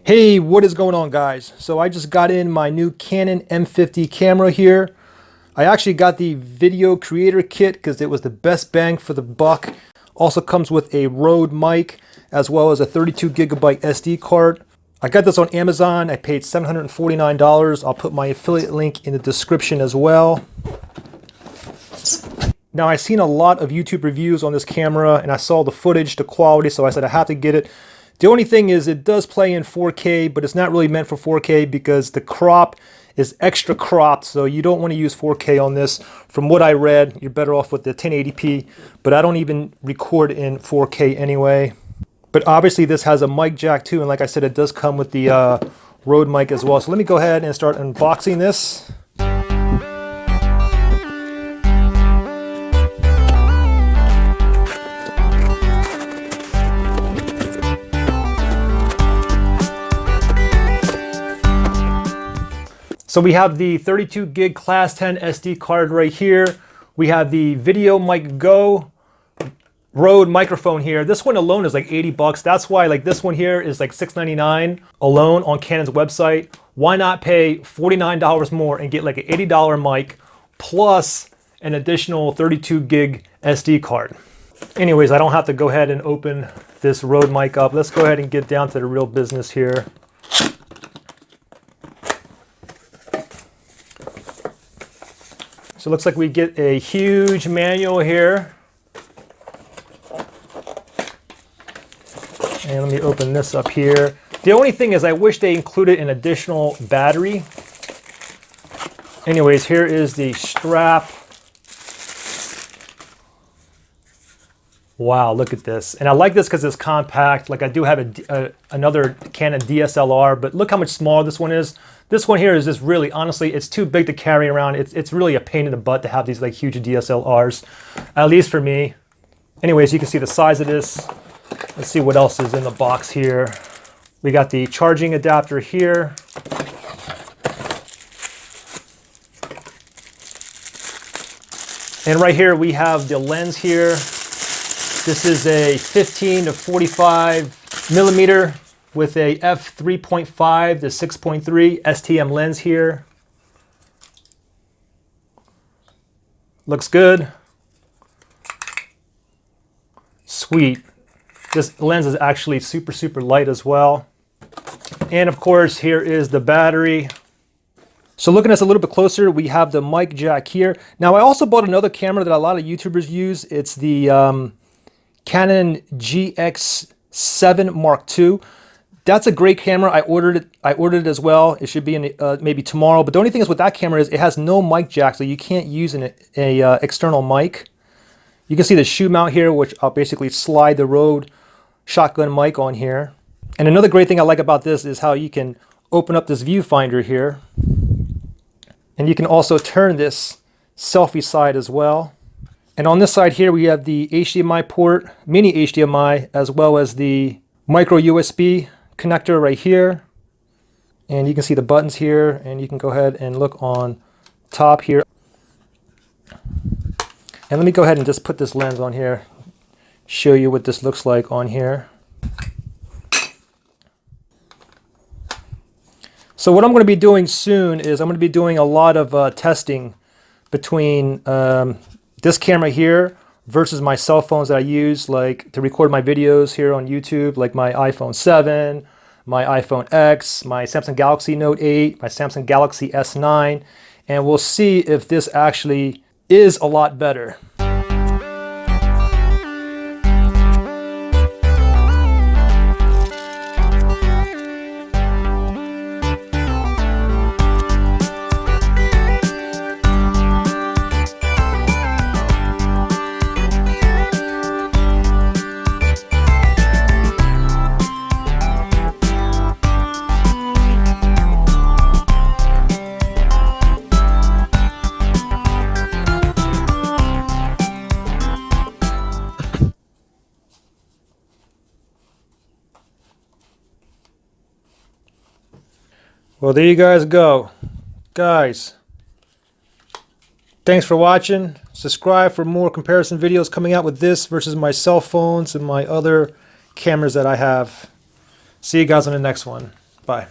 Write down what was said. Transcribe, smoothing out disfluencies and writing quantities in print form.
Hey, what is going on, guys? So I just got in my new Canon M50 camera here. I actually got the video creator kit because it was the best bang for the buck. Also comes with a Rode mic as well as a 32 gigabyte SD card. I got this on Amazon. I paid $749. I'll put my affiliate link in the description as well. Now, I've seen a lot of YouTube reviews on this camera and I saw the footage, the quality, so I said I have to get it. The only thing is it does play in 4K, but it's not really meant for 4K because the crop is extra cropped, so you don't want to use 4K on this. From what I read, you're better off with the 1080p, but I don't even record in 4K anyway. But obviously this has a mic jack too, and like I said, it does come with the Rode mic as well. So let me go ahead and start unboxing this. So we have the 32 gig class 10 SD card right here. We have the Videomic Go Rode microphone here. This one alone is like 80 bucks. That's why like this one here is like $6.99 alone on Canon's website. Why not pay $49 more and get like an $80 mic plus an additional 32 gig SD card? Anyways, I don't have to go ahead and open this Rode mic up. Let's go ahead and get down to the real business here. So it looks like we get a huge manual here. And let me open this up here. The only thing is I wish they included an additional battery. Anyways, here is the strap. Wow, look at this. And I like this because it's compact. Like I do have another Canon DSLR, but look how much smaller this one is. This one here is just really, honestly, it's too big to carry around. It's really a pain in the butt to have these like huge DSLRs, at least for me. Anyways, you can see the size of this. Let's see what else is in the box here. We got the charging adapter here. And right here we have the lens here. This is a 15 to 45 millimeter with a f3.5 to 6.3 STM lens here. Looks good. Sweet. This lens is actually super light as well. And of course, here is the battery. So looking at this a little bit closer, we have the mic jack here. Now I also bought another camera that a lot of YouTubers use. It's the Canon GX7 Mark II. That's a great camera. I ordered it as well. It should be in maybe tomorrow. But the only thing is with that camera is it has no mic jack, so you can't use an external mic. You can see the shoe mount here, which I'll basically slide the Rode shotgun mic on here. And another great thing I like about this is how you can open up this viewfinder here. And you can also turn this selfie side as well. And on this side here, we have the HDMI port, mini HDMI, as well as the micro USB connector right here. And you can see the buttons here, and you can go ahead and look on top here. And let me go ahead and just put this lens on here, show you what this looks like on here. So what I'm going to be doing soon is I'm going to be doing a lot of testing between this camera here versus my cell phones that I use like to record my videos here on YouTube, like my iPhone 7, my iPhone X, my Samsung Galaxy Note 8, my Samsung Galaxy S9, and we'll see if this actually is a lot better. Well, there you guys go. Guys, thanks for watching. Subscribe for more comparison videos coming out with this versus my cell phones and my other cameras that I have. See you guys on the next one. Bye.